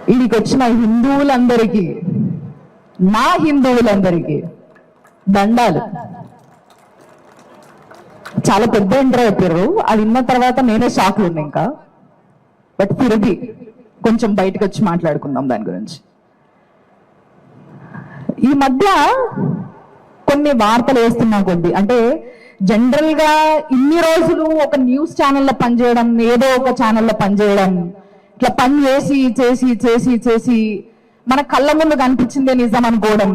వీడికి వచ్చిన హిందువులందరికీ, నా హిందువులందరికీ దండాలు. చాలా పెద్ద ఇంట్రో చెప్పారు, అది విన్న తర్వాత నేనే షాక్ ఉన్నా ఇంకా. బట్ తిరిగి కొంచెం బయటకు వచ్చి మాట్లాడుకుందాం దాని గురించి. ఈ మధ్య కొన్ని వార్తలు వేస్తున్నా కొద్ది, అంటే జనరల్ గా ఇన్ని రోజులు ఒక న్యూస్ ఛానల్లో పనిచేయడం, ఏదో ఒక ఛానల్లో పనిచేయడం, ఇట్లా పని చేసి చేసి చేసి చేసి మన కళ్ళ ముందు కనిపించిందే నిజం అనుకోవడం,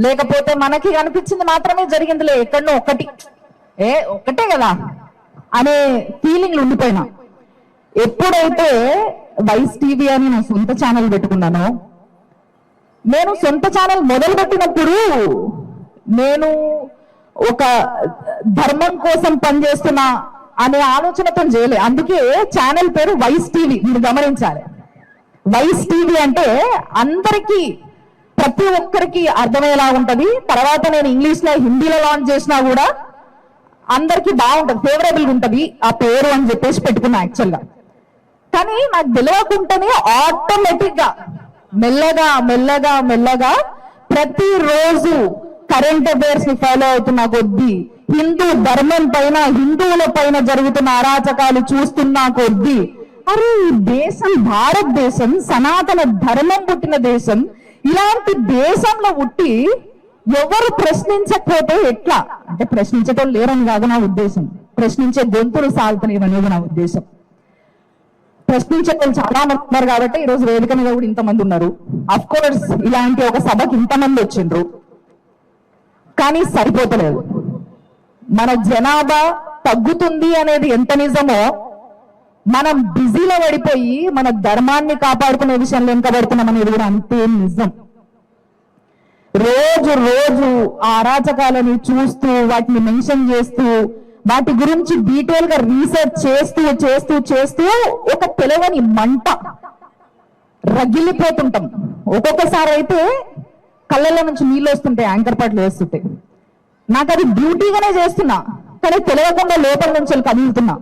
లేకపోతే మనకి కనిపించింది మాత్రమే జరిగిందిలే, ఎక్కడో ఒక్కటే కదా అనే ఫీలింగ్లు ఉండిపోయినా. ఎప్పుడైతే వైస్ టీవీ అని నా సొంత ఛానల్ పెట్టుకున్నానో, నేను సొంత ఛానల్ మొదలు పెట్టినప్పుడు నేను ఒక ధర్మం కోసం పనిచేస్తున్నా అనే ఆలోచనతో చేయలే. అందుకే ఛానల్ పేరు వైస్ టీవీ. మీరు గమనించాలి, వైస్ టీవీ అంటే అందరికీ, ప్రతి ఒక్కరికి అర్థమయ్యేలా ఉంటది. తర్వాత నేను ఇంగ్లీష్ లో హిందీలో లాంచ్ చేసినా కూడా అందరికి బాగుంటది, ఫేవరబుల్ ఉంటది ఆ పేరు అని చెప్పేసి పెట్టుకున్నా యాక్చువల్ గా. కానీ నాకు తెలియకుండానే ఆటోమేటిక్ గా మెల్లగా మెల్లగా మెల్లగా ప్రతిరోజు కరెంట్ అఫైర్స్ ని ఫాలో అవుతున్న కొద్దీ, హిందూ ధర్మం పైన, హిందువుల పైన జరుగుతున్న అరాచకాలు చూస్తున్నా కొద్దీ, అరే ఈ దేశం భారతదేశం సనాతన ధర్మం పుట్టిన దేశం, ఇలాంటి దేశంలో పుట్టి ఎవరు ప్రశ్నించకపోతే ఎట్లా? అంటే ప్రశ్నించేటోళ్ళు లేరని కాదు నా ఉద్దేశం, ప్రశ్నించే గొంతులు సాగుతున్నాయి అనేది నా ఉద్దేశం. ప్రశ్నించే వాళ్ళు చాలా మంది ఉన్నారు కాబట్టి ఈరోజు వేదిక మీద కూడా ఇంతమంది ఉన్నారు. అఫ్ కోర్స్ ఇలాంటి ఒక సభకి ఇంతమంది వచ్చిండ్రు, కానీ సరిపోతలేదు. మన జనాభా తగ్గుతుంది అనేది ఎంత నిజమో, మనం బిజీలో పడిపోయి మన ధర్మాన్ని కాపాడుకునే విషయంలో వెనుకబడుతున్నాం అనేది కూడా అంతే నిజం. రోజు రోజు ఆ అరాచకాలని చూస్తూ, వాటిని మెన్షన్ చేస్తూ, వాటి గురించి డీటెయిల్ గా రీసెర్చ్ చేస్తూ చేస్తూ చేస్తూ ఒక తెలవని మంట రగిలిపోతుంటాం. ఒక్కొక్కసారి అయితే కళ్ళల్లో నుంచి నీళ్ళు వస్తుంటాయి, యాంకర్ పాటలు వేస్తుంటాయి. నాకు అది డ్యూటీగానే చేస్తున్నా, కానీ తెలియకుండా లోపల నుంచి కదులుతున్నా.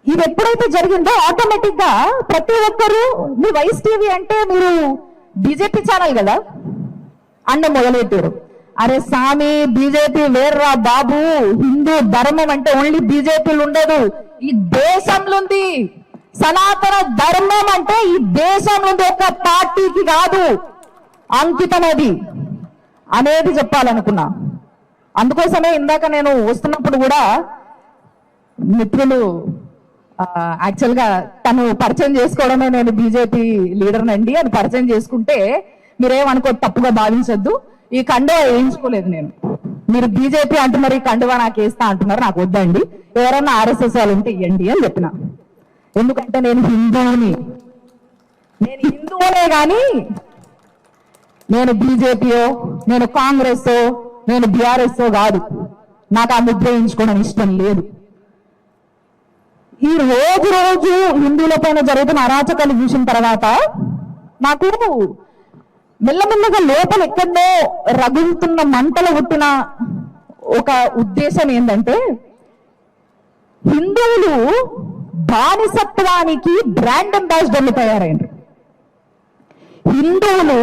ఇది ఎప్పుడైతే జరిగిందో ఆటోమేటిక్ గా ప్రతి ఒక్కరు, మీ వైస్ టీవీ అంటే మీరు బీజేపీ ఛానల్ కదా అండ మొదలెట్టారు. అరే సామి, బీజేపీ వేర్రా బాబు, హిందూ ధర్మం అంటే ఓన్లీ బీజేపీలు ఉండదు, ఈ దేశంలో ఉంది. సనాతన ధర్మం అంటే ఈ దేశంలో ఉంది, ఒక పార్టీకి కాదు అంకితం అది అనేది చెప్పాలనుకున్నా. అందుకోసమే ఇందాక నేను వస్తున్నప్పుడు కూడా మిత్రులు యాక్చువల్ గా తను పరిచయం చేసుకోవడమే, నేను బీజేపీ లీడర్నండి అని పరిచయం చేసుకుంటే మీరేమనుకో, తప్పుగా భావించొద్దు. ఈ కండువా వేయించుకోలేదు నేను. మీరు బీజేపీ అంటున్నారు, ఈ కండువా నాకు వేస్తా అంటున్నారు, నాకు వద్దండి. ఎవరన్నా ఆర్ఎస్ఎస్ వాళ్ళు ఉంటే ఇవ్వండి అని చెప్పిన. ఎందుకంటే నేను హిందువుని, నేను హిందువునే కానీ నేను బీజేపీయో, నేను కాంగ్రెస్, నేను బీఆర్ఎస్ కాదు. నాకు ఆ ముద్ర వేయించుకోవడం ఇష్టం లేదు. ఈ రోజు రోజు హిందువుల పైన జరుగుతున్న అరాచకాలు చూసిన తర్వాత నాకు మెల్లమెల్లగా లోపల ఎక్కడో రగులుతున్న మంటలు పుట్టిన ఒక ఉద్దేశం ఏంటంటే, హిందువులు బానిసత్వానికి బ్రాండ్ అంబాసిడర్లు తయారైనరు, హిందువులు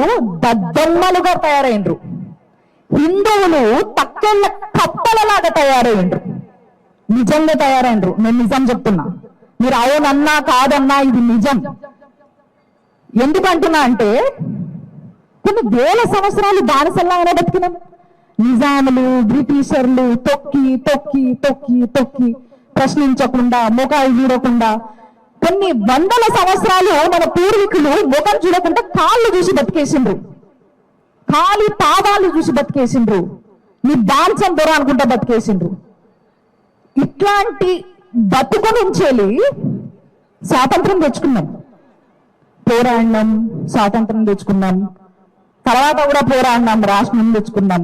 దద్దమ్మలుగా తయారైనరు, హిందువులు తక్కెళ్ళ కప్పలలాగా తయారైనరు. నిజంగా తయారైనరు, నేను నిజం చెప్తున్నా. మీరు అవునన్నా కాదన్నా ఇది నిజం. ఎందుకంటున్నా అంటే, కొన్ని వేల సంవత్సరాలు బానిసల్లాగానే బతికినాం. నిజాములు, బ్రిటిషర్లు తొక్కి తొక్కి తొక్కి తొక్కి ప్రశ్నించకుండా, ముఖాలు చూడకుండా, కొన్ని వందల సంవత్సరాలు మన పూర్వీకులు ముఖం చూడకుండా కాళ్ళు చూసి బతికేసిండ్రు, కాలి పాదాలు చూసి బతికేసిండ్రు, మీ బాంచం దొర అనుకుంటా బతికేసిండ్రు. ఇట్లాంటి బతుకు నుంచేలి స్వాతంత్రం తెచ్చుకున్నాం, పోరాడినాం, స్వాతంత్రం తెచ్చుకున్నాం. తర్వాత కూడా పోరాడినాం, రాష్ట్రం తెచ్చుకున్నాం.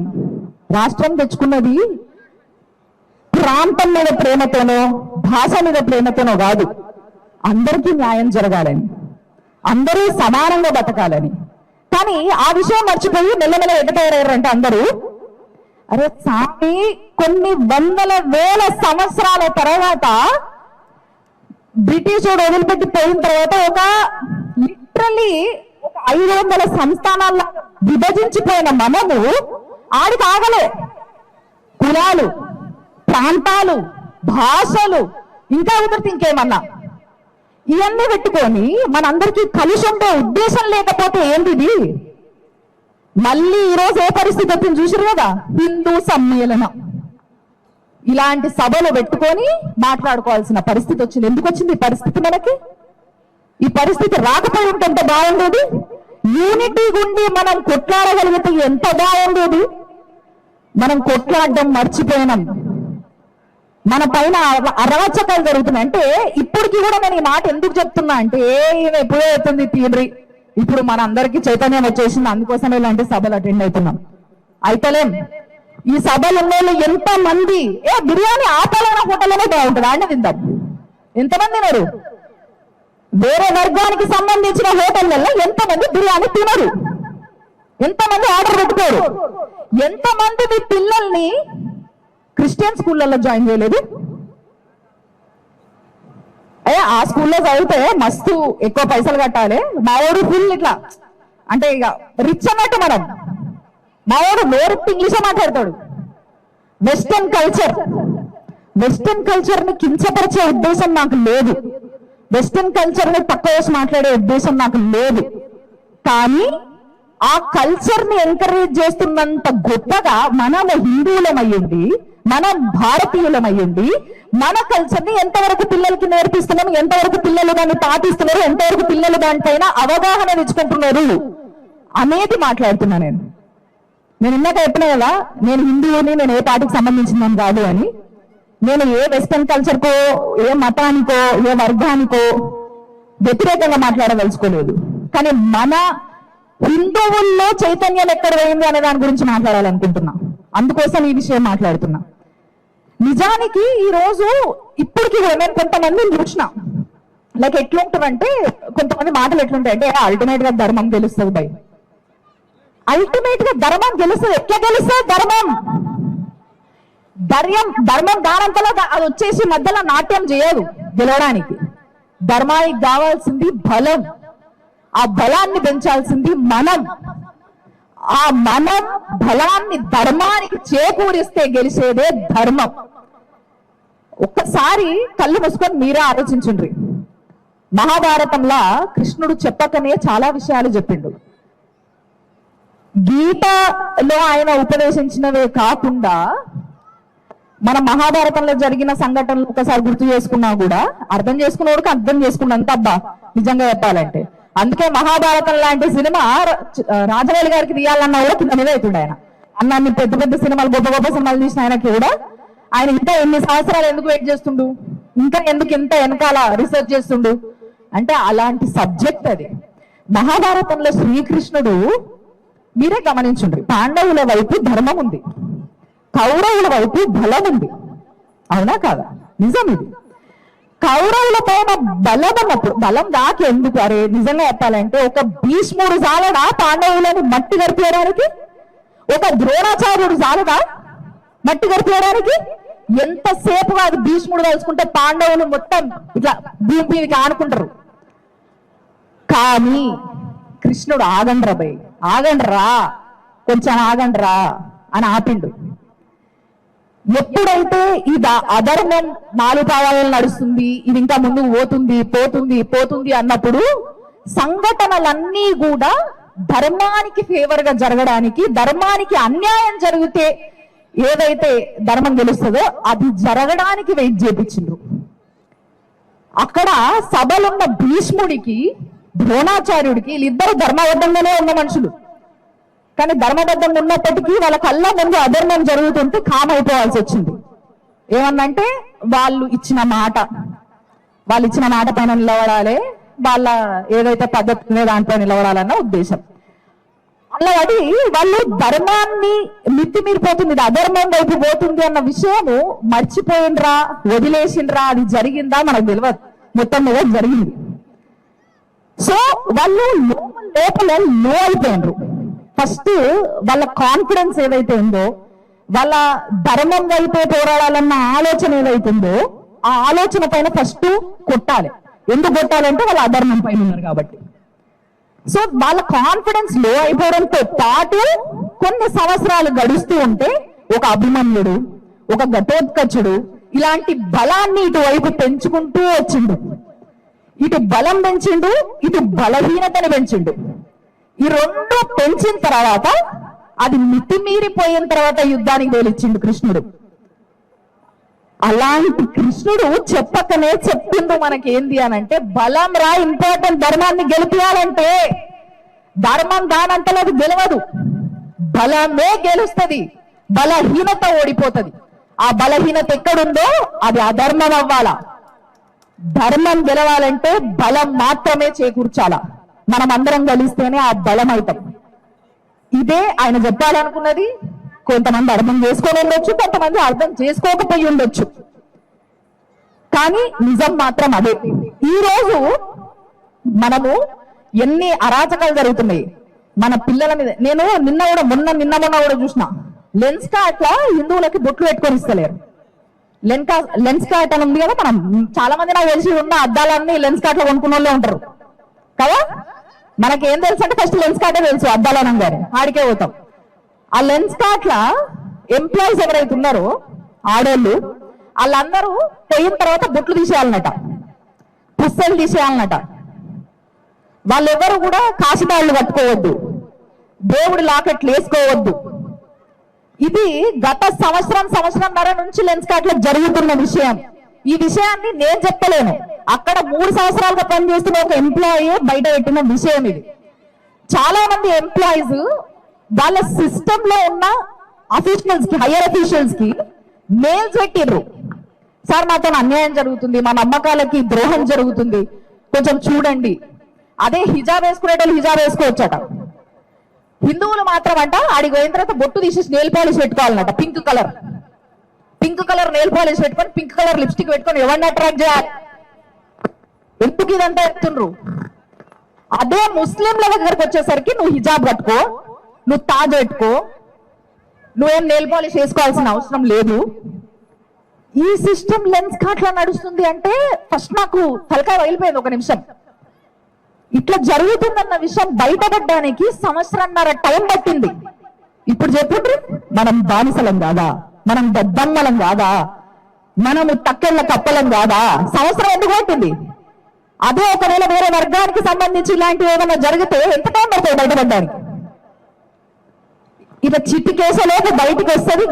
రాష్ట్రం తెచ్చుకున్నది ప్రాంతం మీద ప్రేమతోనో, భాష మీద ప్రేమతోనో కాదు, అందరికీ న్యాయం జరగాలని, అందరూ సమానంగా బతకాలని. కానీ ఆ విషయం మర్చిపోయి మెల్లమెల్ల ఎగతయారంటే అందరూ, అరే సామి, కొన్ని వందల వేల సంవత్సరాల తర్వాత బ్రిటిష్ వదిలిపెట్టి పోయిన తర్వాత ఒక లిటరలీ 500 సంస్థానాల్లో విభజించిపోయిన మనము ఆడికి ఆగలే. కులాలు, ప్రాంతాలు, భాషలు, ఇంకా ఉదరికి ఇంకేమన్నా ఇవన్నీ పెట్టుకొని మనందరికీ కలిసి ఉండే ఉద్దేశం లేకపోతే ఏంటిది? మళ్ళీ ఈరోజు ఏ పరిస్థితి వచ్చింది చూసారు కదా, హిందూ సమ్మేళనం ఇలాంటి సభలు పెట్టుకొని మాట్లాడుకోవాల్సిన పరిస్థితి వచ్చింది. ఎందుకు వచ్చింది ఈ పరిస్థితి? మనకి ఈ పరిస్థితి రాకపోయి ఉంటే ఎంత బాగుండేది. యూనిటీ గుండి మనం కొట్లాడగలిగితే ఎంత బాగుండేది. మనం కొట్లాడడం మర్చిపోయినాం. మన పైన అరాచకాలు జరుగుతున్నాయి. అంటే ఇప్పటికీ కూడా నేను ఈ మాట ఎందుకు చెప్తున్నా అంటే, ఈయన ఎప్పుడో అవుతుంది తీవ్రి, ఇప్పుడు మన అందరికీ చైతన్యం వచ్చేసింది, అందుకోసం ఇలాంటి సభలు అటెండ్ అవుతున్నాం. అయితలేం. ఈ సభలు ఉన్న ఎంత మంది బిర్యానీ ఆపాలైన హోటల్లోనే బాగుంటుంది, ఆడనే తింటాం. ఎంతమంది తినరు? వేరే వర్గానికి సంబంధించిన హోటళ్లలో ఎంతమంది బిర్యానీ తినరు? ఎంతమంది ఆర్డర్ పెట్టుకోరు? ఎంతమంది మీ పిల్లల్ని క్రిస్టియన్ స్కూళ్ళల్లో జాయిన్ చేయలేదు? ఆ స్కూల్లో చదివితే మస్తు ఎక్కువ పైసలు కట్టాలి, మా ఊరు ఫుల్ ఇట్లా అంటే ఇక రిచ్ అన్నట్టు. మనం మా ఊరు నోరెత్తి ఇంగ్లీషే మాట్లాడతాడు. వెస్టర్న్ కల్చర్ ని కించపరిచే ఉద్దేశం నాకు లేదు. వెస్టర్న్ కల్చర్ ని తక్కువ చేసి మాట్లాడే ఉద్దేశం నాకు లేదు. కానీ ఆ కల్చర్ ని ఎంకరేజ్ చేస్తున్నంత గొప్పగా మనము హిందువులమయ్యండి, మనం భారతీయులమయ్యండి, మన కల్చర్ ని ఎంతవరకు పిల్లలకి నేర్పిస్తున్నాం, ఎంతవరకు పిల్లలు దాన్ని పాటిస్తున్నారు, ఎంతవరకు పిల్లలు దానిపైన అవగాహన తెచ్చుకుంటున్నారు అనేది మాట్లాడుతున్నా. నేను ఇందాక చెప్పినా కదా, నేను హిందువుని, నేను ఏ పార్టీకి సంబంధించిందని కాదు అని. నేను ఏ వెస్టర్న్ కల్చర్ కో, ఏ మతానికో, ఏ వర్గానికో వ్యతిరేకంగా మాట్లాడదలుచుకోలేదు. కానీ మన హిందువుల్లో చైతన్యం ఎక్కడ పోయింది అనే దాని గురించి మాట్లాడాలనుకుంటున్నా. అందుకోసం ఈ విషయం మాట్లాడుతున్నా. నిజానికి ఈ రోజు ఇప్పటికీ నేను కొంతమందిని చూసిన, లైక్ ఎట్లుంటుందంటే, కొంతమంది మాటలు ఎట్లుంటాయంటే, అల్టిమేట్ గా ధర్మం గెలుస్తుంది బై. అల్టిమేట్ గా ధర్మం గెలుస్తుంది. ఎట్లా గెలుస్తుంది ధర్మం దానంతలో అది వచ్చేసి మధ్యలో నాట్యం చేయదు గెలవడానికి. ధర్మానికి కావాల్సింది బలం. ఆ బలాన్ని పెంచాల్సింది మనం. ఆ మనం బలాన్ని ధర్మానికి చేకూరిస్తే గెలిచేదే ధర్మం. ఒక్కసారి కళ్ళు మూసుకొని మీరే ఆలోచించుండ్రి. మహాభారతంలో కృష్ణుడు చెప్పకనే చాలా విషయాలు చెప్పిండు. గీతలో ఆయన ఉపదేశించినవే కాకుండా మన మహాభారతంలో జరిగిన సంఘటనలు ఒకసారి గుర్తు చేసుకున్నా కూడా అర్థం చేసుకున్నవాడికి అర్థం చేసుకున్నంత అబ్బా నిజంగా చెప్పాలంటే. అందుకే మహాభారతం లాంటి సినిమా రాజమౌళి గారికి తీయాలన్నా కూడా కింద మీద అవుతుండే. ఆయన అన్నాన్ని పెద్ద పెద్ద సినిమాలు, గొప్ప గొప్ప సినిమాలు తీసిన ఆయనకి కూడా ఆయన ఇంకా ఎన్ని సంవత్సరాలు ఎందుకు వెయిట్ చేస్తుండు, ఇంకా ఎందుకు ఇంత వెనకాల రీసెర్చ్ చేస్తుండు అంటే అలాంటి సబ్జెక్ట్ అది. మహాభారతంలో శ్రీకృష్ణుడు మీరే గమనించుండ్రి, పాండవుల వైపు ధర్మం ఉంది, కౌరవుల వైపు బలం ఉంది. అవునా కాదా? నిజం ఇది. కౌరవుల పైన బలం అన్నప్పుడు బలం దాకా ఎందుకు? అరే నిజంగా చెప్పాలంటే ఒక భీష్ముడు చాలడా పాండవులని మట్టి గడిపేయడానికి? ఒక ద్రోణాచార్యుడు చాలదా మట్టి గడిపేయడానికి? ఎంతసేపుగా అది భీష్ముడు తలుచుకుంటే పాండవులు మొత్తం ఇట్లా భూమి మీదకి ఆనుకుంటారు. కానీ కృష్ణుడు ఆగండ్రా బై, ఆగండ్రా, కొంచెం ఆగండ్రా అని ఆపిండు. ఎప్పుడైతే ఇది అధర్మం 4 పాదాలను నడుస్తుంది, ఇది ఇంకా ముందుకు పోతుంది అన్నప్పుడు సంఘటనలన్నీ కూడా ధర్మానికి ఫేవర్ గా జరగడానికి, ధర్మానికి అన్యాయం జరిగితే ఏదైతే ధర్మం గెలుస్తుందో అది జరగడానికి వెయిట్ చేపించిండ్రు. అక్కడ సభలున్న భీష్ముడికి, ద్రోణాచార్యుడికి వీళ్ళిద్దరు ధర్మబద్ధంగానే ఉన్న మనుషులు. కానీ ధర్మబద్ధంగా ఉన్నప్పటికీ వాళ్ళ కళ్ళ ముందు అధర్మం జరుగుతుంటే కామ్ అయిపోవాల్సి వచ్చింది. ఏమన్నంటే వాళ్ళు ఇచ్చిన మాట పైన నిలబడాలి, వాళ్ళ ఏదైతే పద్ధతి దాంట్లో నిలబడాలన్న ఉద్దేశం. అలా అది వాళ్ళు ధర్మాన్ని మితిమీరిపోతుంది, ఇది అధర్మం వైపు పోతుంది అన్న విషయము మర్చిపోయిండ్రా, వదిలేసిండ్రా, అది జరిగిందా మనకు తెలియదు. మొత్తం మీద జరిగింది. సో వాళ్ళు లోపల లో అయిపోయినరు. ఫస్ట్ వాళ్ళ కాన్ఫిడెన్స్ ఏదైతే ఉందో, వాళ్ళ ధర్మం వైపే పోరాడాలన్న ఆలోచన ఏదైతే ఉందో ఆ ఆలోచన పైన ఫస్ట్ కొట్టాలి. ఎందుకు కొట్టాలంటే వాళ్ళ అధర్మం పైన ఉన్నారు కాబట్టి. సో వాళ్ళ కాన్ఫిడెన్స్ లో అయిపోవడంతో పాటు కొన్ని సంవత్సరాలు గడుస్తూ ఉంటే ఒక అభిమన్యుడు, ఒక ఘటోత్కచుడు ఇలాంటి బలాన్ని ఇటువైపు పెంచుకుంటూ వచ్చిండు. ఇటు బలం పెంచిండు, ఇటు బలహీనతను పెంచిండు. ఈ రెండు పెంచిన తర్వాత అది మితిమీరిపోయిన తర్వాత యుద్ధానికి తోలిచ్చిండు కృష్ణుడు. అలాంటి కృష్ణుడు చెప్పకనే చెప్పిండు మనకేంది అనంటే, బలం రా ఇంపార్టెంట్, ధర్మాన్ని గెలిపియాలంటే ధర్మం దానంతలో అది గెలవదు, బలమే గెలుస్తుంది, బలహీనత ఓడిపోతుంది. ఆ బలహీనత ఎక్కడుందో అది అధర్మం అవ్వాలా. ధర్మం గెలవాలంటే బలం మాత్రమే చేకూర్చాలా. మనం అందరం కలిస్తేనే ఆ బలం అవుతాం. ఇదే ఆయన చెప్పాలనుకున్నది. కొంతమంది అర్థం చేసుకొని ఉండొచ్చు, కొంతమంది అర్థం చేసుకోకపోయి ఉండొచ్చు, కానీ నిజం మాత్రం అదే. ఈ రోజు మనము ఎన్ని అరాచకాలు జరుగుతున్నాయి మన పిల్లల మీద. నేను నిన్న మొన్న కూడా చూసిన లెన్స్ కార్ట్లా హిందువులకి బొట్లు పెట్టుకొని ఇస్తలేరు. లెన్స్ కార్ట్ అని ఉంది కదా, మనం చాలా మంది నాకు తెలిసి ఉన్న అద్దాలన్నీ లెన్స్ కార్ట్ లో కొనుక్కున్న వాళ్ళే ఉంటారు కదా. మనకేం తెలుసు అంటే ఫస్ట్ లెన్స్ కార్టే తెలుసు, అద్దాలనంగానే ఆడికే పోతాం. ఆ లెన్స్ కార్ట్ల ఎంప్లాయీస్ ఎవరైతే ఉన్నారో ఆడోళ్ళు, వాళ్ళందరూ పోయిన తర్వాత బొట్లు తీసేయాలన్నట, పుస్తలు తీసేయాలన్నట. వాళ్ళెవరు కూడా కాశీదాళ్ళు కట్టుకోవద్దు, దేవుడి లాకెట్లు వేసుకోవద్దు. ఇది గత సంవత్సరంన్నర నుంచి లెన్స్ కార్ట్ లో జరుగుతున్న విషయం. ఈ విషయాన్ని నేను చెప్పలేను, అక్కడ 3 సంవత్సరాలుగా పనిచేస్తున్న ఒక ఎంప్లాయీ బయట పెట్టిన విషయం ఇది. చాలా మంది ఎంప్లాయీస్ వాళ్ళ సిస్టమ్ లో ఉన్న అఫీషియల్స్ కి, హైయర్ అఫీషియల్స్ కి మెయిల్స్ పెట్టిర్రు, సార్ మాతో అన్యాయం జరుగుతుంది, మా నమ్మకాలకి ద్రోహం జరుగుతుంది, కొంచెం చూడండి. అదే హిజాబ్ వేసుకునేటోళ్ళు హిజాబ్ వేసుకోవచ్చట. హిందువులు మాత్రం అంట ఆడికి పోయిన తర్వాత బొట్టు తీసేసి నెయిల్ పాలిష్ పెట్టుకోవాలన్నట, పింక్ కలర్ నెయిల్ పాలిష్ పెట్టుకొని, పింక్ కలర్ లిప్స్టిక్ పెట్టుకొని ఎవరిని అట్రాక్ట్ చేయాలి? ఎందుకు ఇదంతా ఎత్తుండ్రు? అదే ముస్లింల దగ్గరకు వచ్చేసరికి నువ్వు హిజాబ్ కట్టుకో, నువ్వు తాజ్ పెట్టుకో, నువ్వేం నెయిల్ పాలిష్ వేసుకోవాల్సిన అవసరం లేదు. ఈ సిస్టమ్ లెన్స్ కార్ట్లా నడుస్తుంది అంటే ఫస్ట్ నాకు తలకాయ వదిలిపోయింది ఒక నిమిషం. ఇట్లా జరుగుతుందన్న విషయం బయటపడడానికి 1.5 సంవత్సరాల టైం పట్టింది. ఇప్పుడు చెప్పుండ్రి, మనం బానిసలం కాదా, మనం దద్దమ్మలం కాదా, మనము తక్కెళ్ళ కప్పలం కాదా? 1 సంవత్సరం ఎందుకు పట్టింది? అదే ఒకవేళ వేరే వర్గానికి సంబంధించి ఇలాంటివి ఏమైనా జరిగితే ఎంత టైం పడుతుంది బయటపడడానికి? ఇక చిట్టి కేసులోకి బయటకు వస్తుంది,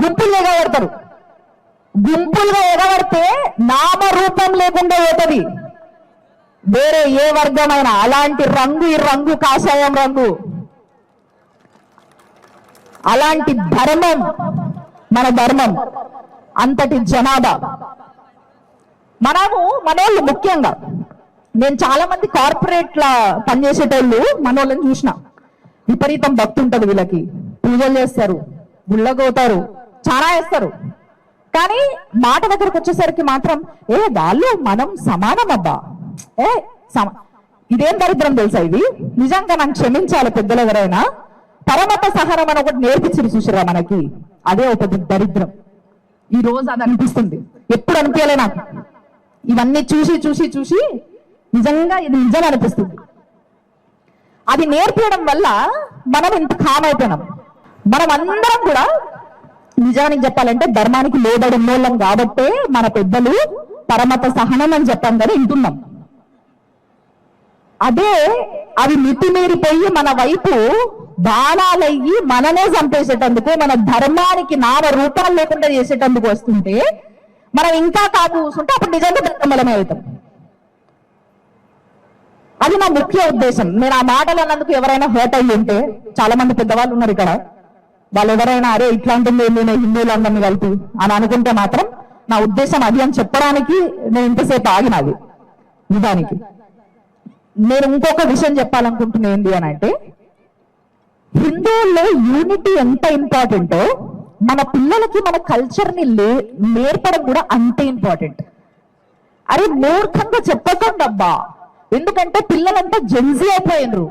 గుంపులుగా ఎగబడతారు. గుంపులుగా ఎగబడితే నామరూపం లేకుండా పోతుంది. వేరే ఏ వర్గమైనా అలాంటి రంగు, ఈ రంగు కాషాయం రంగు, అలాంటి ధర్మం మన ధర్మం, అంతటి జనాభా మనోళ్ళు. ముఖ్యంగా నేను చాలా మంది కార్పొరేట్ల పనిచేసేటోళ్ళు మనోళ్ళని చూసిన. విపరీతం భక్తి ఉంటది వీళ్ళకి, పూజలు చేస్తారు, గుళ్ళగోతారు, చాలా వేస్తారు. కానీ మాట దగ్గరకు వచ్చేసరికి మాత్రం వాళ్ళు మనం సమానం అబ్బా, ఇదేం దరిద్రం తెలుసా ఇది? నిజంగా నాకు క్షమించాలి పెద్దలు ఎవరైనా. పరమత సహనం అని ఒకటి నేర్పించారు చూసిరా మనకి, అదే ఒక దరిద్రం. ఈ రోజు అది అనిపిస్తుంది, ఎప్పుడు అనిపించలే నాకు. ఇవన్నీ చూసి నిజంగా ఇది నిజం అనిపిస్తుంది. అది నేర్పించడం వల్ల మనం ఇంత కామ్ అయిపోయినాం. మనం అందరం కూడా నిజానికి చెప్పాలంటే ధర్మానికి లోబడి మూలం కాబట్టే మన పెద్దలు పరమత సహనం అని చెప్పాం కదా, వింటున్నాం. అదే అవి మితిమీరిపోయి మన వైపు బాణాలయ్యి మననే చంపేసేటందుకు, మన ధర్మానికి నామ రూపాలు లేకుండా చేసేటందుకు వస్తుంటే మనం ఇంకా కాపు కూర్చుంటే అప్పుడు నిజంగా ధర్మలమే అవుతాం. అది నా ముఖ్య ఉద్దేశం. నేను ఆ మాటలు అన్నందుకు ఎవరైనా హర్ట్ అయ్యి ఉంటే, చాలా మంది పెద్దవాళ్ళు ఉన్నారు ఇక్కడ, వాళ్ళు ఎవరైనా అరే ఇట్లాంటిది నేను హిందువులందరినీ కలిపి అని అనుకుంటే మాత్రం నా ఉద్దేశం అది అని చెప్పడానికి నేను ఇంతసేపు ఆగినది. నిజానికి నేను ఇంకొక విషయం చెప్పాలనుకుంటున్నా ఏంటి అని అంటే, హిందువుల్లో యూనిటీ ఎంత ఇంపార్టెంటో మన పిల్లలకి మన కల్చర్ ని నేర్పడం కూడా అంతే ఇంపార్టెంట్. అరే మూర్ఖంగా చెప్పకండి అబ్బా, ఎందుకంటే పిల్లలంతా జెన్జీ అయిపోయినరు.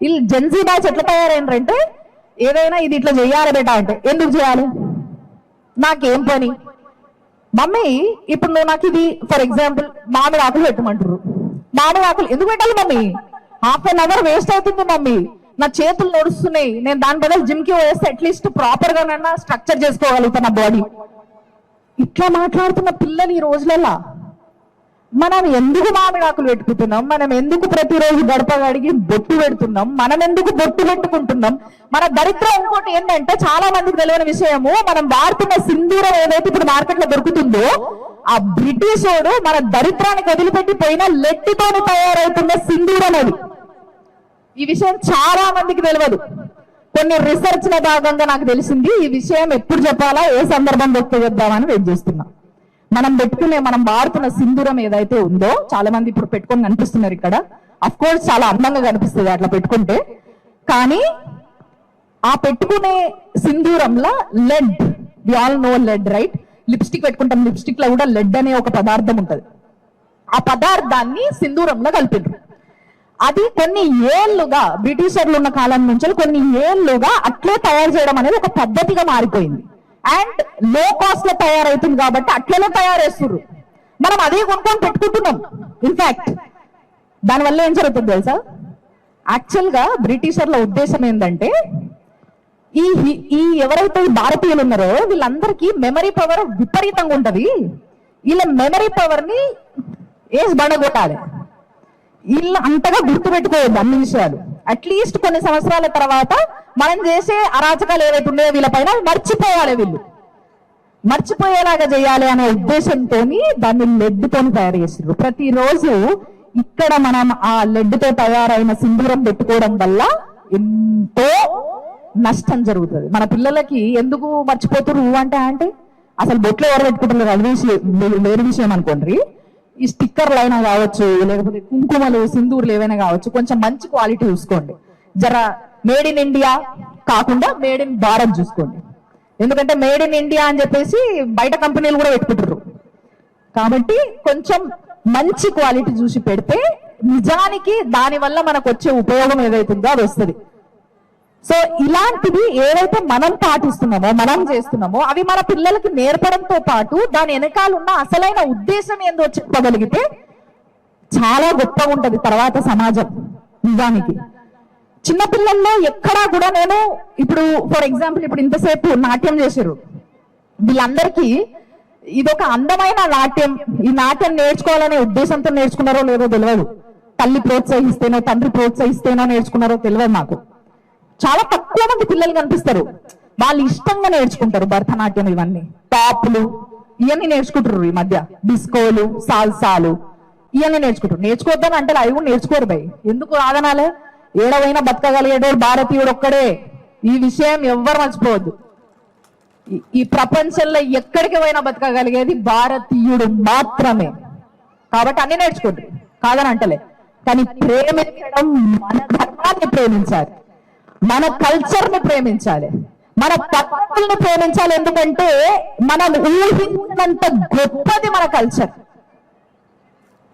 వీళ్ళు జెన్జీ బ్యాచ్ ఎట్లా తయారైనరు అంటే, ఏదైనా ఇది ఇట్లా చెయ్యాలి బేటా అంటే, ఎందుకు చేయాలి, నాకేం పని మమ్మీ, ఇప్పుడు నువ్వు నాకు ఇది ఫర్ ఎగ్జాంపుల్ మామిడి ఆకులు పెట్టమంటారు. మామిడి ఆకులు ఎందుకు పెట్టాలి మమ్మీ? ½ వేస్ట్ అవుతుంది మమ్మీ, నా చేతులు నడుస్తున్నాయి, నేను దాని బదులు జిమ్ కి వేస్తే అట్లీస్ట్ ప్రాపర్ గా స్ట్రక్చర్ చేసుకోగలుగుతా నా బాడీ. ఇట్లా మాట్లాడుతున్న పిల్లలు ఈ రోజులలో మనం ఎందుకు మామిడాకులు పెట్టుకుంటున్నాం, మనం ఎందుకు ప్రతిరోజు గడప గడిగి బొట్టు పెడుతున్నాం, మనం ఎందుకు బొట్టు పెట్టుకుంటున్నాం? మన దరిద్రం ఇంకోటి ఏంటంటే చాలా మందికి తెలియని విషయము, మనం వాడుతున్న సింధూరం ఏదైతే ఇప్పుడు మార్కెట్ లో దొరుకుతుందో ఆ బ్రిటిష్ వాడు మన దరిద్రానికి వదిలిపెట్టి పోయిన లెట్టితోని తయారవుతున్న సింధూరం అది. ఈ విషయం చాలా మందికి తెలియదు. కొన్ని రీసెర్చ్ లో భాగంగా నాకు తెలిసింది. ఈ విషయం ఎప్పుడు చెప్పాలా, ఏ సందర్భం చెప్దామని వెయిట్ చేస్తున్నా. మనం వాడుతున్న సింధూరం ఏదైతే ఉందో చాలా మంది ఇప్పుడు పెట్టుకొని కనిపిస్తున్నారు ఇక్కడ. అఫ్ కోర్స్ చాలా అందంగా కనిపిస్తుంది అట్లా పెట్టుకుంటే, కానీ ఆ పెట్టుకునే సింధూరంలో lead, we all know lead right? Lipstick పెట్టుకుంటాం, లిప్స్టిక్ లో కూడా లెడ్ అనే ఒక పదార్థం ఉంటది. ఆ పదార్థాన్ని సింధూరంలో కలిపిండ్రు. అది కొన్ని ఏళ్లుగా బ్రిటిషర్లు ఉన్న కాలం నుంచి కొన్ని ఏళ్లుగా అట్లే తయారు చేయడం అనేది ఒక పద్ధతిగా మారిపోయింది. అండ్ లో కాస్ట్ లో తయారవుతుంది కాబట్టి అట్లనే తయారేస్తున్నారు. మనం అదే కొనుక్కొని పెట్టుకుంటున్నాం. ఇన్ఫాక్ట్ దానివల్ల ఏం జరుగుతుంది తెలుసా? యాక్చువల్ గా బ్రిటిషర్ల ఉద్దేశం ఏంటంటే ఈ ఎవరైతే భారతీయులు ఉన్నారో వీళ్ళందరికీ మెమరీ పవర్ విపరీతంగా ఉంటది. వీళ్ళ మెమరీ పవర్ ని ఏజ్ బండగొట్టాలి. వీళ్ళు అంతగా గుర్తుపెట్టుకోవద్దు అన్ని విషయాలు. అట్లీస్ట్ కొన్ని సంవత్సరాల తర్వాత మనం చేసే అరాచకాలు ఏవైతే ఉన్నాయో వీళ్ళపైన మర్చిపోవాలి. వీళ్ళు మర్చిపోయేలాగా చేయాలి అనే ఉద్దేశంతో దాన్ని లెడ్ తోని తయారు చేస్తారు. ప్రతిరోజు ఇక్కడ మనం ఆ లెడ్ తో తయారైన సింధూరం పెట్టుకోవడం వల్ల ఎంతో నష్టం జరుగుతుంది. మన పిల్లలకి ఎందుకు మర్చిపోతున్నారు అంటే అసలు బొట్లు ఎవరు పెట్టుకుంటున్నారు అది వేరే విషయం అనుకోండి. ఈ స్టిక్కర్లు అయినా కావచ్చు, లేకపోతే కుంకుమలు సింధూర్లు ఏవైనా కావచ్చు, కొంచెం మంచి క్వాలిటీ చూసుకోండి. జర మేడ్ ఇన్ ఇండియా కాకుండా మేడ్ ఇన్ భారత్ చూసుకోండి. ఎందుకంటే మేడ్ ఇన్ ఇండియా అని చెప్పేసి బయట కంపెనీలు కూడా పెట్టుకుంటారు. కాబట్టి కొంచెం మంచి క్వాలిటీ చూసి పెడితే నిజానికి దాని వల్ల మనకు వచ్చే ఉపయోగం ఏదైతుందో అది వస్తుంది. సో ఇలాంటివి ఏవైతే మనం పాటిస్తున్నామో, మనం చేస్తున్నామో అవి మన పిల్లలకి నేర్పడంతో పాటు దాని వెనకాల ఉన్న అసలైన ఉద్దేశం ఏందో చెప్పగలిగితే చాలా గొప్పగా ఉంటది తర్వాత సమాజం. నిజానికి చిన్నపిల్లల్లో ఎక్కడా కూడా నేను ఇప్పుడు ఫర్ ఎగ్జాంపుల్ ఇప్పుడు ఇంతసేపు నాట్యం చేశారు. వీళ్ళందరికీ ఇదొక అందమైన నాట్యం. ఈ నాట్యం నేర్చుకోవాలనే ఉద్దేశంతో నేర్చుకున్నారో లేదో తెలియదు. తల్లి ప్రోత్సహిస్తేనో తండ్రి ప్రోత్సహిస్తేనో నేర్చుకున్నారో తెలియదు నాకు. చాలా తక్కువ మంది పిల్లలు కనిపిస్తారు. వాళ్ళు ఇష్టంగా నేర్చుకుంటారు భరతనాట్యం, ఇవన్నీ టాప్లు ఇవన్నీ నేర్చుకుంటారు. ఈ మధ్య డిస్కోలు, సాల్సాలు ఇవన్నీ నేర్చుకుంటారు. నేర్చుకోవద్దని అంటే అవి కూడా నేర్చుకోరు భయ్. ఎందుకు రాదనాలే? ఏడవైనా బతకగలిగేటోడు భారతీయుడు ఒక్కడే. ఈ విషయం ఎవ్వరు మర్చిపోవద్దు. ఈ ప్రపంచంలో ఎక్కడికి పోయినా బతకగలిగేది భారతీయుడు మాత్రమే. కాబట్టి అన్ని నేర్చుకోండి కాదని అంటలే, కానీ ప్రేమించడం, మన ధర్మాన్ని ప్రేమించాలి, మన కల్చర్ ని ప్రేమించాలి, మన పద్ధతుల్ని ప్రేమించాలి. ఎందుకంటే మనం ఊహించినంత గొప్పది మన కల్చర్.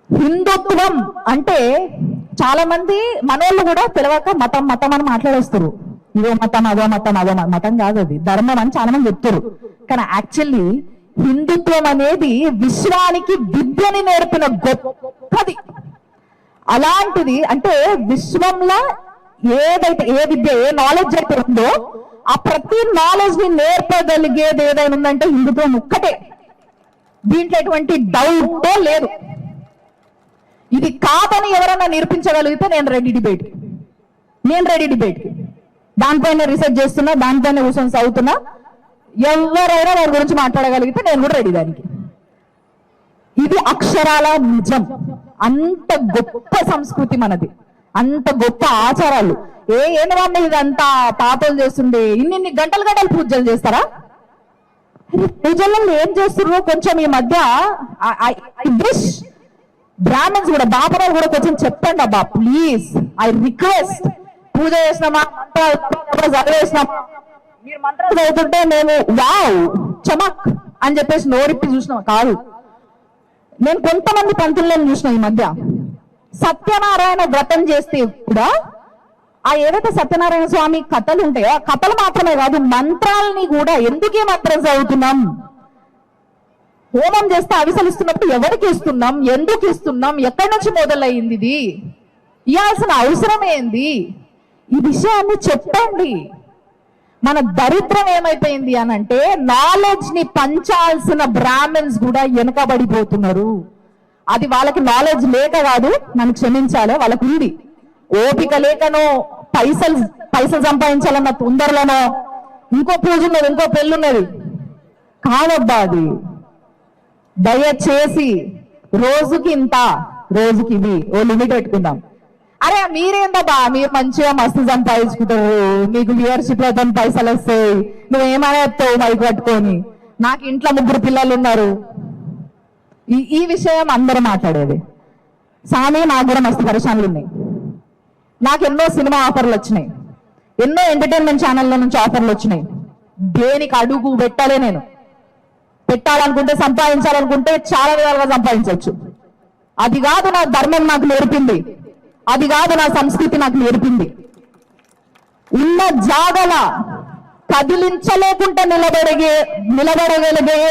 హిందుత్వం అంటే చాలా మంది మనోళ్ళు కూడా తెలియక మతం మతం అని మాట్లాడేస్తారు. ఇదో మతం, అదో మతం, అదో మతం కాదు, అది ధర్మం అని చాలా మంది చెప్తారు. కానీ యాక్చువల్లీ హిందుత్వం అనేది విశ్వానికి విద్యని నేర్పిన గొప్పది. అలాంటిది అంటే విశ్వంలో ఏదైతే ఏ విద్య, ఏ నాలెడ్జ్ అయితే ఉందో ఆ ప్రతి నాలెడ్జ్ ని నేర్పగలిగేది ఏదైనా ఉందంటే హిందుత్వం ఒక్కటే. దీంట్లో ఎటువంటి డౌట్ లేదు. ఇది కాదని ఎవరైనా నిరూపించగలిగితే నేను రెడీ డిబేట్. దానిపైన రీసెర్చ్ చేస్తున్నా, దానిపైన కూర్చొని చదువుతున్నా. ఎవరైనా వారి గురించి మాట్లాడగలిగితే నేను కూడా రెడీ దానికి. ఇది అక్షరాల నిజం. అంత గొప్ప సంస్కృతి మనది, అంత గొప్ప ఆచారాలు. ఏంటంటే ఇదంతా పాపలు చేస్తుండే ఇన్ని గంటలు పూజలు చేస్తారా? పూజలలో ఏం చేస్తున్నారు? కొంచెం ఈ మధ్య ఐ విష్ బ్రాహ్మణ్స్ కూడా, బాపరాలు కూడా కొంచెం చెప్పండి అబ్బా ప్లీజ్, ఐ రిక్వెస్ట్. పూజ చేసినామా, మంత్రాలు చదివేసినామా, మీరు మంత్రాలు చదువుతుంటే మేము వావ్ చమక్ అని చెప్పేసి నోరిప్పి చూసినామా? కాదు. నేను కొంతమంది పంతులను చూసిన ఈ మధ్య సత్యనారాయణ వ్రతం చేస్తే కూడా ఆ ఏదైతే సత్యనారాయణ స్వామి కథలు ఉంటాయో ఆ కథలు మాత్రమే కాదు, మంత్రాలని కూడా ఎందుకే మంత్రం చదువుతున్నాం, హోమం చేస్తే అవిసలిస్తున్నప్పుడు ఎవరికి ఇస్తున్నాం, ఎందుకు ఇస్తున్నాం, ఎక్కడి నుంచి మొదలయ్యింది ఇది, ఇవ్వాల్సిన అవసరం ఏంది? ఈ విషయాన్ని చెప్పండి. మన దరిద్రం ఏమైపోయింది అని అంటే నాలెడ్జ్ ని పంచాల్సిన బ్రాహ్మణ్స్ కూడా వెనకబడిపోతున్నారు. అది వాళ్ళకి నాలెడ్జ్ లేక కాదు, నన్ను క్షమించాలి, వాళ్ళకు ఉంది. ఓపిక లేకనో పైసలు సంపాదించాలన్న తొందరలోనో ఇంకో పూజ ఉన్నది, ఇంకో పెళ్ళున్నది కాదబ్బా. అది దయచేసి రోజుకి ఇంత, రోజుకి ఇవి ఓ లిమిట్ పెట్టుకుందాం. అరే మీరేందబ్బా, మీరు మంచిగా మస్తు సంపాదించుకుంటారు, మీకు వ్యూవర్షిప్ లో పైసలు వస్తాయి, నువ్వేమైనా ఎత్తావు మైక్ పట్టుకొని. నాకు ఇంట్లో 3 పిల్లలు ఉన్నారు. ఈ విషయం అందరూ మాట్లాడేది. సామి నాకు కూడా మస్తు పరిశ్రమలు ఉన్నాయి. నాకు ఎన్నో సినిమా ఆఫర్లు వచ్చినాయి, ఎన్నో ఎంటర్టైన్మెంట్ ఛానళ్ళ నుంచి ఆఫర్లు వచ్చినాయి. దేనికి అడుగు పెట్టాలే. నేను పెట్టాలనుకుంటే, సంపాదించాలనుకుంటే చాలా విధాలుగా సంపాదించవచ్చు. అది కాదు నా ధర్మం నాకు నేర్పింది, అది కాదు నా సంస్కృతి నాకు నేర్పింది. ఉన్న జాగల కదిలించలేకుండా నిలబడగలిగే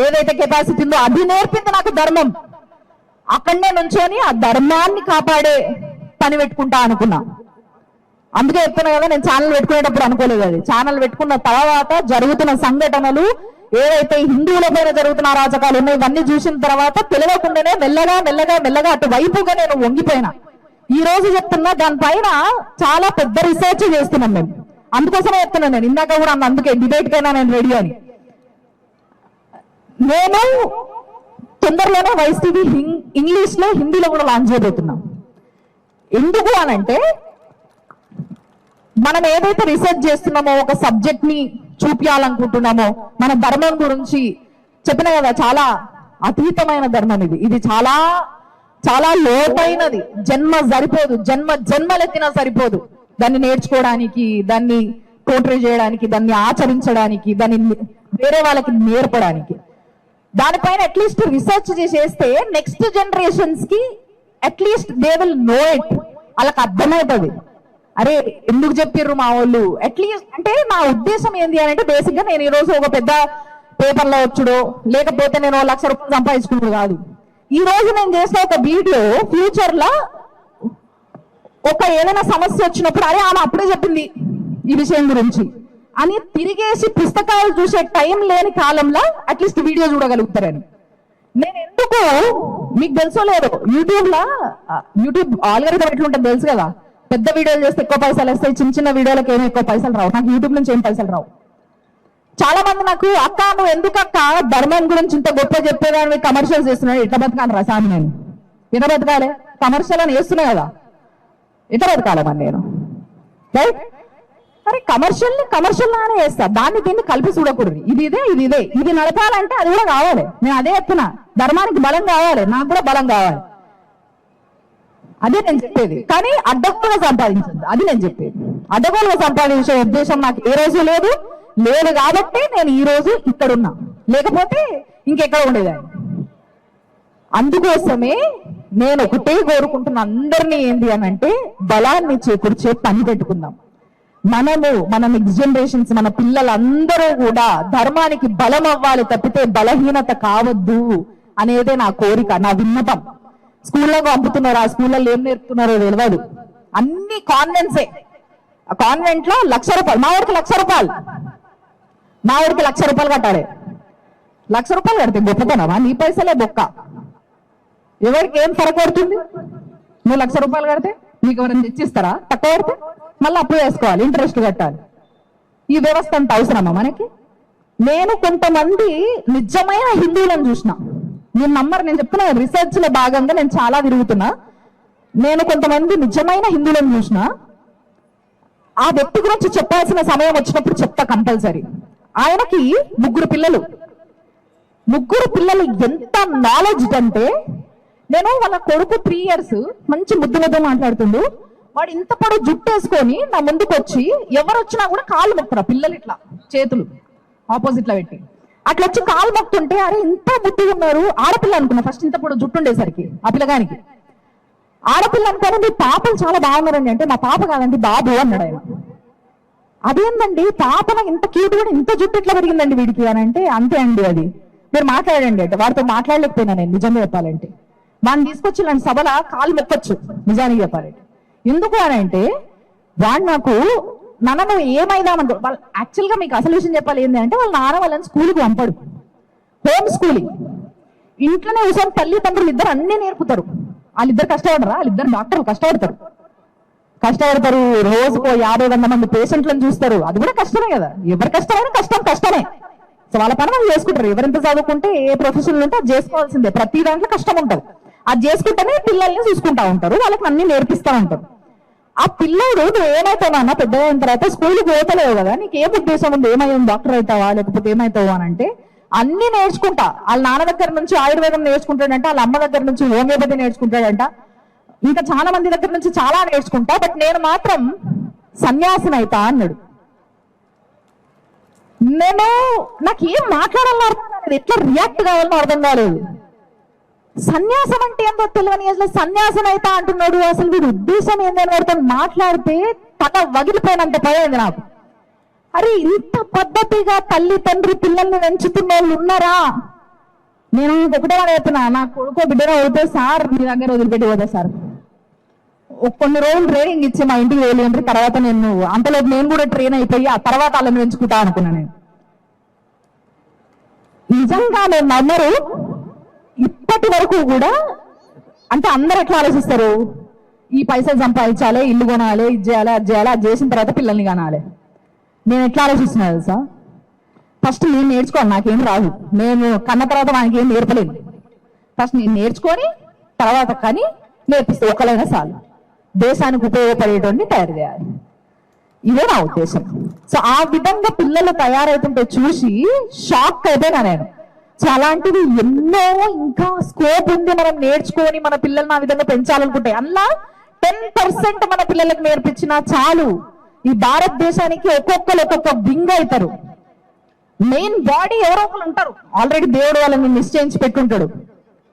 ఏదైతే కెపాసిటీ ఉందో అది నేర్పింది నాకు ధర్మం. అక్కడనే నుంచొని ఆ ధర్మాన్ని కాపాడే పని పెట్టుకుంటా అనుకున్నా. అందుకే చెప్తున్నా కదా, నేను ఛానల్ పెట్టుకునేటప్పుడు అనుకోలేదు. అది ఛానల్ పెట్టుకున్న తర్వాత జరుగుతున్న సంఘటనలు, ఏవైతే హిందువుల పైన జరుగుతున్న అరాచకాలు ఉన్నాయి, ఇవన్నీ చూసిన తర్వాత తెలియకుండానే మెల్లగా అటువైపుగా నేను వంగిపోయినా. ఈ రోజు చెప్తున్నా, దానిపైన చాలా పెద్ద రీసెర్చ్ చేస్తున్నాం మేము. అందుకోసమే చెప్తున్నాను నేను. ఇందాక కూడా అందుకే డిబేట్ కైనా నేను రెడీ అని. నేను తొందరలోనే వైస్ టీవీ ఇంగ్లీష్ లో, హిందీలో కూడా లాంచ్ చేయబోతున్నాం. ఎందుకు అనంటే, మనం ఏదైతే రీసెర్చ్ చేస్తున్నామో, ఒక సబ్జెక్ట్ ని చూపించాలనుకుంటున్నామో, మన ధర్మం గురించి చెప్పిన కదా, చాలా అతీతమైన ధర్మం ఇది. ఇది చాలా చాలా లోతైనది. జన్మలెత్తినా సరిపోదు దాన్ని నేర్చుకోవడానికి, దాన్ని పోర్ట్రే చేయడానికి, దాన్ని ఆచరించడానికి, దాన్ని వేరే వాళ్ళకి నేర్పడానికి. దానిపైన అట్లీస్ట్ రీసెర్చ్ చేస్తే నెక్స్ట్ జనరేషన్స్ కి at least they will know it. వాళ్ళకి అర్థమవుతుంది. అరే ఎందుకు చెప్పిర్రు మా వాళ్ళు. అట్లీస్ట్ అంటే నా ఉద్దేశం ఏంటి అని అంటే, బేసిక్ గా నేను ఈ రోజు ఒక పెద్ద పేపర్లో వచ్చుడో, లేకపోతే నేను 1 లక్ష రూపాయలు సంపాదించుకున్నాడు కాదు. ఈ రోజు నేను చేసిన ఒక వీడియో ఫ్యూచర్ లో ఒక ఏదైనా సమస్య వచ్చినప్పుడు, అరే ఆమె అప్పుడే చెప్పింది ఈ విషయం గురించి అని తిరిగేసి పుస్తకాలు చూసే టైం లేని కాలంలో అట్లీస్ట్ వీడియో చూడగలుగుతారని. నేను ఎందుకు, మీకు తెలుసో లేదు, యూట్యూబ్ ఆల్గరిథం ఎట్లుంటుంది తెలుసు కదా. పెద్ద వీడియోలు చేస్తే ఎక్కువ పైసలు వస్తాయి, చిన్న వీడియోలకు ఏమో ఎక్కువ పైసలు రావు. నాకు యూట్యూబ్ నుంచి ఏం పైసలు రావు. చాలా మంది నాకు, అక్క నువ్వు ఎందుకు అక్క ధర్మం గురించి ఇంత గొప్ప చెప్పేదాన్ని కమర్షియల్స్ చేస్తున్నాడు, ఎట్లా బతకాలి రసాన్ని? నేను ఎట్లా బతకాలి? కమర్షియల్ అని వేస్తున్నాయి కదా, ఎట్లా బతకాలి మరి నేను? రైట్? అరే కమర్షియల్ లానే వేస్తా, దీన్ని కలిపి చూడకూడదు. ఇది నడపాలంటే అది కూడా కావాలి. నేను అదే చెప్తున్నా, ధర్మానికి బలం కావాలి, నాకు కూడా బలం కావాలి. అదే నేను చెప్పేది. కానీ అడ్డగోలుగా సంపాదించదు, అది నేను చెప్పేది. అడ్డగోలుగా సంపాదించే ఉద్దేశం నాకు ఏ రోజు లేదు కాబట్టి నేను ఈ రోజు ఇక్కడున్నా, లేకపోతే ఇంకెక్కడ ఉండేదాన్ని. అందుకోసమే నేను ఒకటే కోరుకుంటున్న అందరినీ ఏంటి అని అంటే, బలాన్ని చేకూర్చే పని పెట్టుకుందాం. మన నెక్స్ట్ జనరేషన్స్, మన పిల్లలందరూ కూడా ధర్మానికి బలం అవ్వాలి తప్పితే బలహీనత కావద్దు అనేదే నా కోరిక, నా విన్నపం. స్కూల్లో పంపుతున్నారు, ఆ స్కూల్లో ఏం నేర్పుతున్నారో తెలియదు. అన్ని కాన్వెంట్సే. ఆ కాన్వెంట్ లో 1 లక్ష రూపాయలు, మా ఊరికి 1 లక్ష రూపాయలు, మా ఊరికి 1 లక్ష రూపాయలు కట్టాలి. 1 లక్ష రూపాయలు కడితే గొప్పతనమా? నీ పైసలే బొక్క. ఎవరికి ఏం ఫరక పడుతుంది? నువ్వు 1 లక్ష రూపాయలు కడితే నీకు ఎవరైనా తెచ్చిస్తారా? తక్కువ కడితే మళ్ళీ అప్పు చేసుకోవాలి, ఇంట్రెస్ట్ కట్టాలి. ఈ వ్యవస్థ అంత అవసరమా మనకి? నేను కొంతమంది నిజమైన హిందువులను చూసిన, నేను నమ్మరు, నేను చెప్తున్నా, రీసెర్చ్ లో భాగంగా నేను చాలా తిరుగుతున్నా. నేను కొంతమంది నిజమైన హిందువులను చూసిన. ఆ వ్యక్తి గురించి చెప్పాల్సిన సమయం వచ్చినప్పుడు చెప్తా కంపల్సరీ. ఆయనకి 3 పిల్లలు. 3 పిల్లలు ఎంత నాలెడ్జ్ అంటే, నేను వాళ్ళ కొడుకు 3 years మంచి ముద్దులతో మాట్లాడుతుండు. వాడు ఇంత పొడవు జుట్టు వేసుకొని నా ముందుకు వచ్చి ఎవరు వచ్చినా కూడా కాళ్ళు మొక్కుతారు. పిల్లలు ఇట్లా చేతులు ఆపోజిట్ లో పెట్టి అట్లా వచ్చి కాళ్ళు మొక్కుతుంటే, అరే ఇంత ముద్దుగా ఉన్నారు. ఆడపిల్ల అనుకున్నా ఫస్ట్, ఇంత పొడవు జుట్టు ఉండేసరికి ఆ పిల్లగానికి. ఆడపిల్ల అనుకోని, మీ పాపలు చాలా బాగున్నారండి అంటే, మా పాప కాదండి బాబు అన్నాడు ఆయన. అదేందండి పాపన ఇంత క్యూట్ కూడా ఇంత జుట్టు ఎట్లా పెరిగిందండి వీడికి అని అంటే, అంతే అండి అది. మీరు మాట్లాడండి అంటే, వాడితో మాట్లాడలేకపోయినా నేను నిజంగా చెప్పాలంటే. వాడిని తీసుకొచ్చి ఇలాంటి సభల కాలు మెత్తొచ్చు నిజానికి చెప్పాలంటే. ఎందుకు అని అంటే వాడు నాకు నాన్న నువ్వు ఏమైదామనుకో, వాళ్ళు యాక్చువల్గా మీకు అసలు విషయం చెప్పాలి ఏంటి అంటే వాళ్ళ నాన్న వాళ్ళని స్కూల్కి పంపడు, హోమ్ స్కూలింగ్. ఇంట్లోనే కూర్చొని తల్లిదండ్రులు ఇద్దరు అన్నీ నేర్పుతారు. వాళ్ళిద్దరు కష్టపడరా? వాళ్ళిద్దరు డాక్టర్లు కష్టపడతారు, రోజుకో 50-100 మంది పేషెంట్లను చూస్తారు. అది కూడా కష్టమే కదా, ఎవరి కష్టమైనా కష్టమే. సో వాళ్ళ పని వాళ్ళు చేసుకుంటారు. ఎవరింత చదువుకుంటే ఏ ప్రొఫెషన్లు ఉంటే అది చేసుకోవాల్సిందే. ప్రతి దాంట్లో కష్టం ఉంటుంది. అది చేసుకుంటేనే పిల్లల్ని చూసుకుంటా ఉంటారు, వాళ్ళకి అన్ని నేర్పిస్తూ ఉంటారు. ఆ పిల్లడు నువ్వు ఏమవుతావు అన్న పెద్దగా అయిన తర్వాత స్కూల్కి పోతలేవు కదా, నీకు ఏం ఉద్దేశం ఉంది, ఏమయ్యావు డాక్టర్ అవుతావా లేకపోతే ఏమవుతావు అని అంటే అన్ని నేర్చుకుంటా. వాళ్ళ నాన్న దగ్గర నుంచి ఆయుర్వేదం నేర్చుకుంటాడంట, వాళ్ళ అమ్మ దగ్గర నుంచి హోమియోపతి నేర్చుకుంటాడంట, ఇంకా చాలా మంది దగ్గర నుంచి చాలా నేర్చుకుంటా. బట్ నేను మాత్రం సన్యాసిని అవుతా అన్నాడు. నాకేం మాట్లాడాలో అర్థం కాలేదు, ఎట్లా రియాక్ట్ కావాలో అర్థం కాలేదు. సన్యాసం అంటే ఏందో తెలియని అసలు సన్యాసం అయితే అంటున్నాడు. అసలు వీడి ఉద్దేశం ఏందని వాడితో మాట్లాడితే తల వగిలిపోయినంత పోయింది నాకు. అరే ఇంత పద్ధతిగా తల్లి తండ్రి పిల్లల్ని పెంచుతున్న వాళ్ళు ఉన్నారా? నేను ఒకటే చెప్తున్నా, నా కొడుకో బిడ్డనో వదిలితే సార్ మీ దగ్గర వదిలిపెట్టి పోతా సార్, కొన్ని రోజులు ట్రైనింగ్ ఇచ్చి మా ఇంటికి వెళ్ళి తర్వాత నేను అంతలోపు నేను కూడా ట్రైన్ అయిపోయి ఆ తర్వాత వాళ్ళని పెంచుకుంటా అనుకున్నా. నేను నిజంగా నేను నమ్మరు. ఇప్పటి వరకు కూడా అంటే అందరు ఎట్లా ఆలోచిస్తారు, ఈ పైసలు సంపాదించాలి, ఇల్లు కొనాలి, ఇది చేయాలి, అది చేయాలి, అది చేసిన తర్వాత పిల్లల్ని కనాలి. నేను ఎట్లా ఆలోచిస్తున్నా తెలుసా? ఫస్ట్ నేను నేర్చుకోను, నాకేం రాదు, నేను కన్న తర్వాత మనకి ఏం నేర్పలేదు. ఫస్ట్ నేను నేర్చుకొని తర్వాత కానీ నేర్పిస్తే ఒకరైనా చాలు, దేశానికి ఉపయోగపడేటువంటి తయారు చేయాలి. ఇదే నా ఉద్దేశం. సో ఆ విధంగా పిల్లలు తయారవుతుంటే చూసి షాక్ అయిపోయినా నేను. సో అలాంటివి ఎన్నో ఇంకా స్కోప్ ఉంది, మనం నేర్చుకొని మన పిల్లల్ని ఆ విధంగా పెంచాలనుకుంటే. అలా 10% మన పిల్లలకు నేర్పించినా చాలు, ఈ భారతదేశానికి ఒక్కొక్కరు ఒక్కొక్క వింగ్ అవుతారు. మెయిన్ బాడీ ఎవరో ఒకరు ఉంటారు, ఆల్రెడీ దేవుడు వాళ్ళని నిశ్చయించి పెట్టుంటాడు.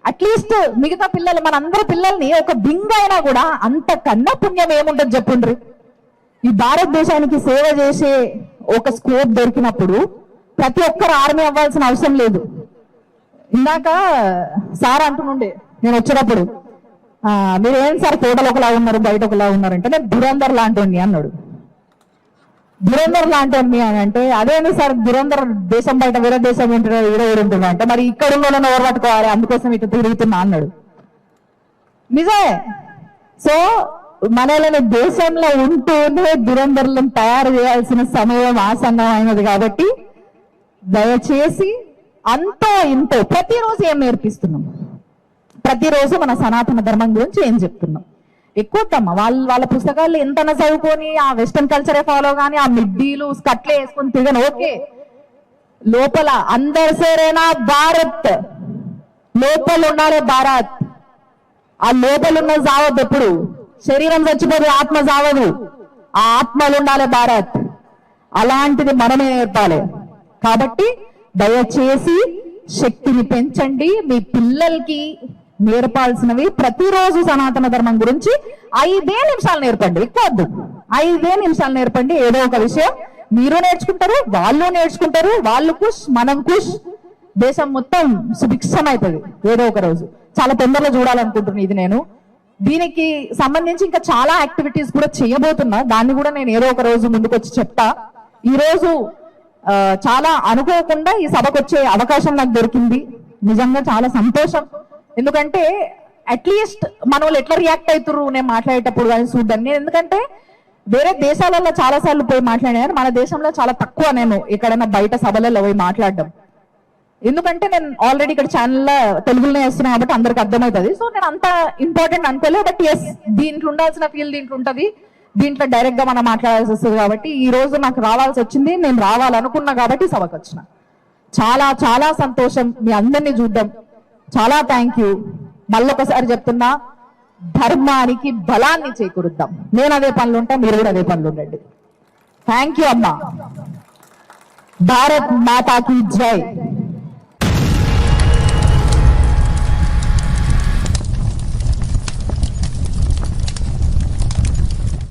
అట్లీస్ట్ మిగతా పిల్లలు, మనందరి పిల్లల్ని ఒక వింగ్ అయినా కూడా అంతకన్నా పుణ్యం ఏముంటుంది చెప్పుండ్రి. ఈ భారతదేశానికి సేవ చేసే ఒక స్కోప్ దొరికినప్పుడు ప్రతి ఒక్కరు ఆర్మీ అవ్వాల్సిన అవసరం లేదు. ఇందాక సార్ అంటుండే నేను వచ్చేటప్పుడు, మీరు ఏం సార్ ఫోటోలు ఒకలా ఉన్నారు బయట ఒకలా ఉన్నారంటే, నేను దురంధర్ లాంటి అన్నాడు. దురంధర్ లాంటి అని అంటే అదేంటి సార్, దురంధర్ దేశం బయట వేరే దేశం ఉంటున్నారు, ఈడ ఉంటున్నా అంటే మరి ఇక్కడ ఉన్న ఎవరు పట్టుకోవాలి, అందుకోసం ఇట్లా తిరుగుతున్నా అన్నాడు. నిజమే. సో మనల్ని దేశంలో ఉంటూనే దురంధర్లను తయారు చేయాల్సిన సమయం ఆసన్నమైనది. కాబట్టి దయచేసి అంతో ఇంతో ప్రతిరోజు ఏం నేర్పిస్తున్నాం, ప్రతిరోజు మన సనాతన ధర్మం గురించి ఏం చెప్తున్నాం. ఎక్కువమ్మా వాళ్ళ పుస్తకాలు ఎంతనా చదువుకొని ఆ వెస్టర్న్ కల్చరే ఫాలో కానీ ఆ మిడ్డీలు స్కట్లే వేసుకొని తిరగను. ఓకే, లోపల అందరు సేరేనా భారత్, లోపల ఉండాలి భారత్. ఆ లోపల ఉన్న జావద్దు, ఎప్పుడు శరీరం చచ్చిపోదు ఆత్మ జావదు, ఆ ఆత్మలు ఉండాలి భారత్. అలాంటిది మనమే నేర్పాలి. కాబట్టి దయచేసి శక్తిని పెంచండి. మీ పిల్లలకి నేర్పాల్సినవి ప్రతిరోజు సనాతన ధర్మం గురించి 5 నిమిషాలు నేర్పండి, ఎక్కువ వద్దు. 5 నిమిషాలు నేర్పండి. ఏదో ఒక విషయం మీరు నేర్చుకుంటారు, వాళ్ళు నేర్చుకుంటారు, వాళ్ళు ఖుష్, మనం ఖుష్, దేశం మొత్తం సుభిక్షం అవుతుంది ఏదో ఒక రోజు. చాలా తొందరలో చూడాలనుకుంటున్నాను ఇది. నేను దీనికి సంబంధించి ఇంకా చాలా యాక్టివిటీస్ కూడా చేయబోతున్నా, దాన్ని కూడా నేను ఏదో ఒక రోజు ముందుకు వచ్చి చెప్తా. ఈ రోజు చాలా అనుకోకుండా ఈ సభకు వచ్చే అవకాశం నాకు దొరికింది, నిజంగా చాలా సంతోషం. ఎందుకంటే అట్లీస్ట్ మన వాళ్ళు ఎట్లా రియాక్ట్ అవుతారు నేను మాట్లాడేటప్పుడు కానీ చూద్దాం. నేను ఎందుకంటే వేరే దేశాలలో చాలా సార్లు పోయి మాట్లాడాను, మన దేశంలో చాలా తక్కువ నేను ఎక్కడైనా బయట సభలలో పోయి మాట్లాడడం. ఎందుకంటే నేను ఆల్రెడీ ఇక్కడ ఛానల్లో తెలుగులోనే వేస్తున్నా కాబట్టి అందరికి అర్థమవుతుంది. సో నేను అంత ఇంపార్టెంట్ అనుకోలేదు. బట్ ఎస్, దీంట్లో ఉండాల్సిన ఫీల్ దీంట్లో ఉంటుంది, దీంట్లో డైరెక్ట్ గా మనం మాట్లాడాల్సి వస్తుంది. కాబట్టి ఈ రోజు నాకు రావాల్సి వచ్చింది, నేను రావాలనుకున్నా కాబట్టి సభకు వచ్చిన. చాలా చాలా సంతోషం మీ అందరినీ చూద్దాం. చాలా థ్యాంక్ యూ. మళ్ళొకసారి చెప్తున్నా, ధర్మానికి బలాన్ని చేకూరుద్దాం. నేను అదే పనులు ఉంటా, మీరు కూడా అదే పనులు ఉండండి. థ్యాంక్ యూ అమ్మా. భారత్ మాతాకి జై.